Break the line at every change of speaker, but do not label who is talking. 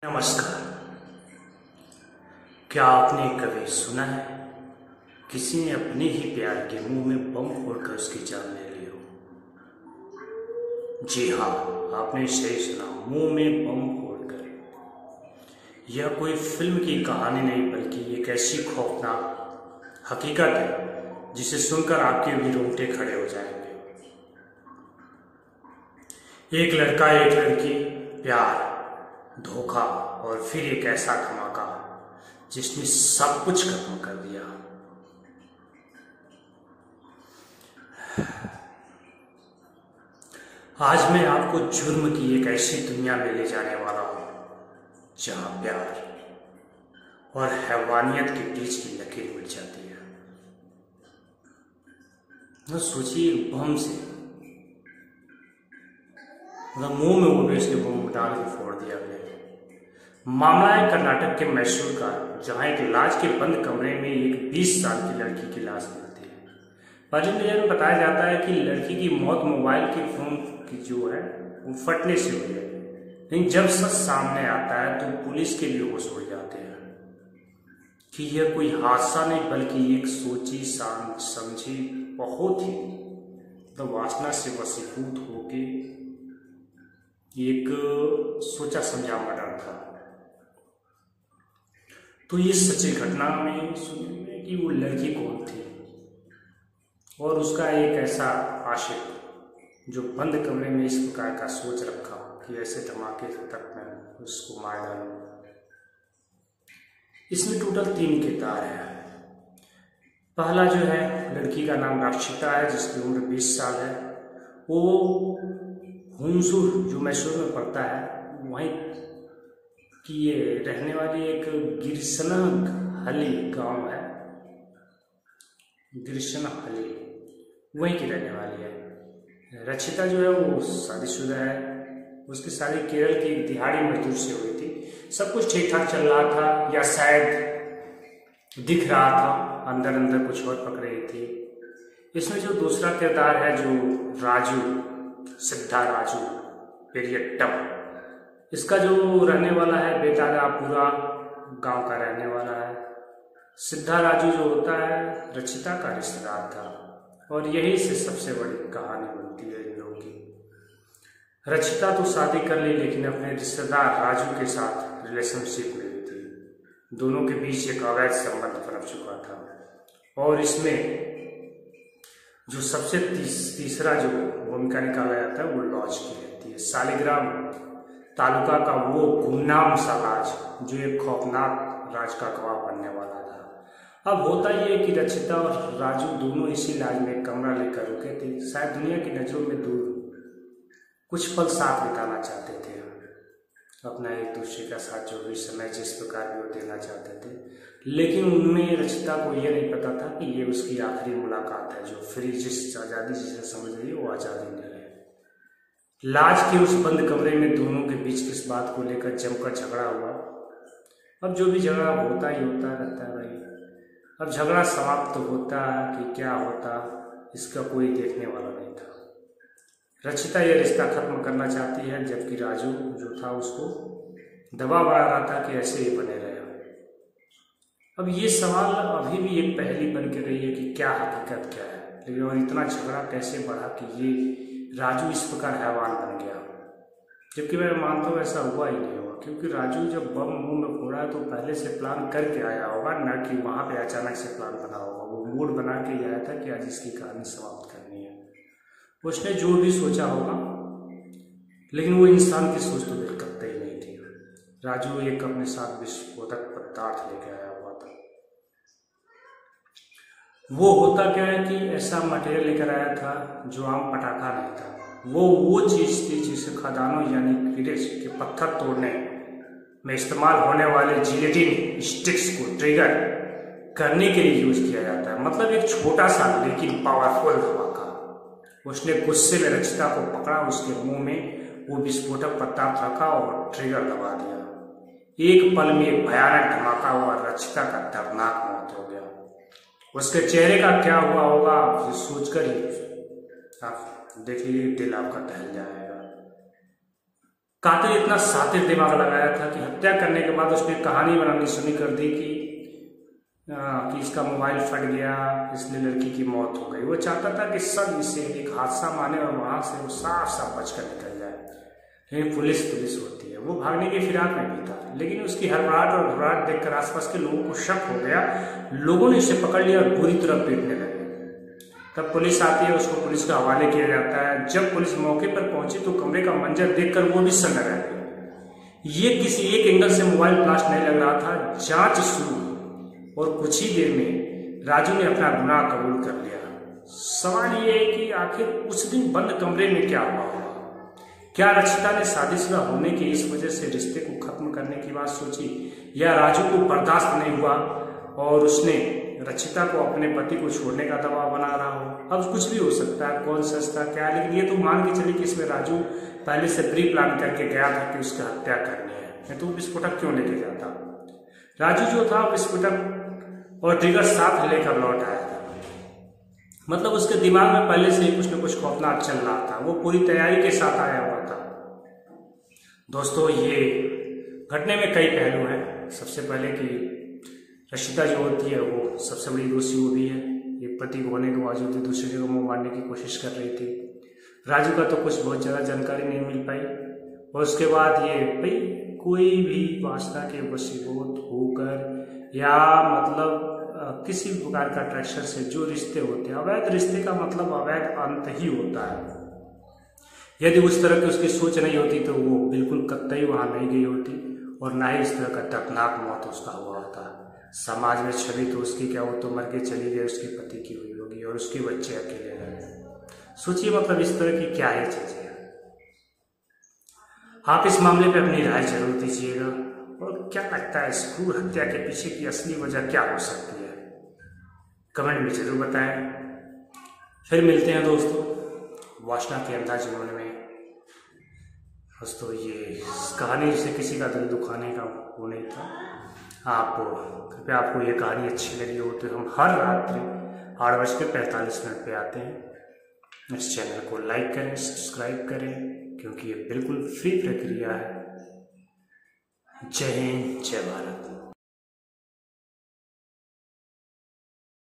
नमस्कार। क्या आपने कभी सुना है किसी ने अपने ही प्यार के मुंह में बम फोड़कर उसकी जान ले ली हो? जी हाँ, आपने सही सुना, मुंह में बम फोड़कर। यह कोई फिल्म की कहानी नहीं बल्कि एक ऐसी खौफनाक हकीकत है जिसे सुनकर आपके भी रोंगटे खड़े हो जाएंगे। एक लड़का, एक लड़की, प्यार, धोखा और फिर एक ऐसा धमाका जिसने सब कुछ खत्म कर दिया। आज मैं आपको जुर्म की एक ऐसी दुनिया में ले जाने वाला हूं जहां प्यार और हैवानियत के बीच की लकीर मिट जाती है। तो सोचिए, बम से मतलब मुंह में वो बेच के बम डाल के फोड़ दिया गया। मामला है कर्नाटक के मैसूर का, जहां एक इलाज के बंद कमरे में एक 20 साल की लड़की की लाश मिलती है। पहली नजर में बताया जाता है कि लड़की की मौत मोबाइल के फोन की जो है वो फटने से हुई है, लेकिन जब सच सामने आता है तो पुलिस के भी होश उड़ जाते हैं कि यह कोई हादसा नहीं बल्कि एक सोची समझी बहुत ही वासना से वशीभूत होके एक सोचा समझा मर्डर था। तो ये सच्ची घटना में सुनेंगे कि वो लड़की कौन थी और उसका एक ऐसा आशिक जो बंद कमरे में इस प्रकार का सोच रखा कि ऐसे धमाके तक मैं उसको मार डालूं। इसमें टोटल 3 किरदार है। पहला जो है, लड़की का नाम रक्षिता है जिसकी उम्र 20 साल है। वो हुंसूर जो मैसूर में पड़ता है वहीं की ये रहने वाली एक गिरसनहली गांव है, गिरसनहली वहीं की रहने वाली है। रक्षिता जो है वो शादीशुदा है। उसकी शादी केरल की एक दिहाड़ी मजदूर से हुई थी। सब कुछ ठीक ठाक चल रहा था, या शायद दिख रहा था, अंदर अंदर कुछ और पक रही थी। इसमें जो दूसरा किरदार है, जो राजू, सिद्धा राजू पेरियट्टम, इसका जो रहने वाला है बेतालापुरा गांव का रहने वाला है। सिद्धा राजू जो होता है रक्षिता का रिश्तेदार था और यही से सबसे बड़ी कहानी बनती है इन लोगों की। रक्षिता तो शादी कर ली लेकिन अपने रिश्तेदार राजू के साथ रिलेशनशिप में भी थी। दोनों के बीच एक अवैध संबंध बन चुका था और इसमें जो सबसे तीसरा जो भूमिका निकाला जाता है वो लॉज की रहती है। शालिग्राम तालुका का वो गुमनाम सा राज जो एक खौफनाक राज का गवाह बनने वाला था। अब होता ये है कि रक्षिता और राजू दोनों इसी लाज में एक कमरा लेकर रुके थे। शायद दुनिया की नजरों में दूर कुछ पल साथ बिताना चाहते थे, अपना एक दूसरे का साथ जो भी समय जिस प्रकार भी वो देना चाहते थे। लेकिन उनमें रक्षिता को यह नहीं पता था कि ये उसकी आखिरी मुलाकात है, जो फ्री जिस आज़ादी जिसे समझ रही है वो आज़ादी नहीं है। लाज के उस बंद कमरे में दोनों के बीच किस बात को लेकर जमकर झगड़ा हुआ। अब जो भी झगड़ा होता ही होता रहता है भाई। अब झगड़ा समाप्त होता कि क्या होता इसका कोई देखने वाला नहीं था। रक्षिता यह रिश्ता खत्म करना चाहती है जबकि राजू जो था उसको दबाव बना रहा था कि ऐसे ही बने रहे। अब ये सवाल अभी भी एक पहेली बन के रही है कि क्या हकीकत क्या है, लेकिन और इतना झगड़ा कैसे बढ़ा कि ये राजू इस प्रकार हैवान बन गया। जबकि मैं मानता हूँ ऐसा हुआ ही नहीं होगा, क्योंकि राजू जब बम मुंह में फोड़ा तो पहले से प्लान करके आया होगा, न कि वहां पे अचानक से प्लान बना होगा। वो मूड बना के आया था कि आज इसकी कहानी समाप्त करनी है। उसने जो भी सोचा होगा, लेकिन वो इंसान की सोच तो बिल्कुल कतई नहीं थी। राजू एक अपने साथ विस्फोटक पदार्थ लेके आया हुआ था। वो होता क्या है कि ऐसा मटेरियल लेकर आया था जो आम पटाखा नहीं था। वो चीज थी जिसे खदानों यानी कीड़े के पत्थर तोड़ने में इस्तेमाल होने वाले जिलेटिन स्टिक्स को ट्रिगर करने के लिए यूज किया जाता है। मतलब एक छोटा सा लेकिन पावरफुल धमाका। उसने गुस्से में रक्षिता को पकड़ा, उसके मुंह में वो विस्फोटक पदार्थ रखा और ट्रिगर दबा दिया। एक पल में एक भयानक धमाका हुआ, रक्षिता का दर्दनाक मौत हो गया। उसके चेहरे का क्या हुआ होगा आप सोचकर ही आप देखिए, दिल आपका दहल जाएगा। कातिल इतना सातिर दिमाग लगाया था कि हत्या करने के बाद उसने कहानी बनानी शुरू कर दी कि इसका मोबाइल फट गया इसलिए लड़की की मौत हो गई। वो चाहता था कि सब इसे एक हादसा माने और वहां से वो साफ साफ बचकर निकल जाए। लेकिन पुलिस होती है, वो भागने की फिराक में भी था। लेकिन उसकी हड़बड़ाहट और घबराहट देखकर आसपास के लोगों को शक हो गया। लोगों ने इसे पकड़ लिया और बुरी तरह पीटने लगे। तब पुलिस आती है, उसको पुलिस के हवाले किया जाता है। जब पुलिस मौके पर पहुंची तो कमरे का मंजर देखकर वो भी सन्न रह गई। ये किसी एक एंगल से मोबाइल ब्लास्ट नहीं लग रहा था। जांच शुरू और कुछ ही देर में राजू ने अपना गुनाह कबूल कर लिया। सवाल ये है कि आखिर उस दिन बंद कमरे में क्या हुआ होगा? क्या रचिता ने शादीशुदा होने की इस वजह से रिश्ते को खत्म करने की बात सोची, या राजू को बर्दाश्त नहीं हुआ और उसने रचिता को अपने पति को छोड़ने का दबाव बना रहा हो? अब कुछ भी हो सकता है, कौन सच था क्या, लेकिन ये तो मान के चलिए कि इसमें राजू पहले से प्री प्लान करके गया था कि उसकी हत्या करनी है। मैं तो विस्फोटक क्यों लेके जाता? राजू जो था विस्फोटक और ट्रिगर साथ लेकर लौट आया था। मतलब उसके दिमाग में पहले से ही कुछ न कुछ खौफनाक चल रहा था। वो पूरी तैयारी के साथ आया हुआ था। दोस्तों, ये घटने में कई पहलू हैं। सबसे पहले कि रचिता जो होती है वो सबसे बड़ी दोषी वो भी है। एक पति को होने के बावजूद दूसरे को मुंह मारने की कोशिश कर रही थी। राजू का तो कुछ बहुत ज़्यादा जानकारी नहीं मिल पाई। और उसके बाद ये भाई कोई भी वासना के वशीभूत होकर या मतलब किसी भी प्रकार का अट्रैक्शन से जो रिश्ते होते हैं, अवैध रिश्ते का मतलब अवैध अंत ही होता है। यदि उस तरह की उसकी सोच नहीं होती तो वो बिल्कुल कतई वहां नहीं गई होती और ना ही इस तरह का दर्दनाक मौत उसका हुआ होता। समाज में छवि तो उसकी क्या, वो तो मर के चली गई, उसके पति की हुई होगी और उसके बच्चे अकेले रहे। सोचिए मतलब इस तरह की क्या ही चीजें। आप इस मामले पे अपनी राय जरूर दीजिएगा और क्या लगता है इस क्रूर हत्या के पीछे की असली वजह क्या हो सकती है, कमेंट में जरूर बताएं। फिर मिलते हैं दोस्तों वासना के अंधा जुनून में। दोस्तों, ये कहानी जिसे किसी का दिल दुखाने का वो नहीं था। आप कृपया आपको ये कहानी अच्छी लगी हो तो हम हर रात्रि 8:45 पे आते हैं। इस चैनल को लाइक करें, सब्सक्राइब करें, क्योंकि ये बिल्कुल फ्री प्रक्रिया है। जय हिंद, जय भारत।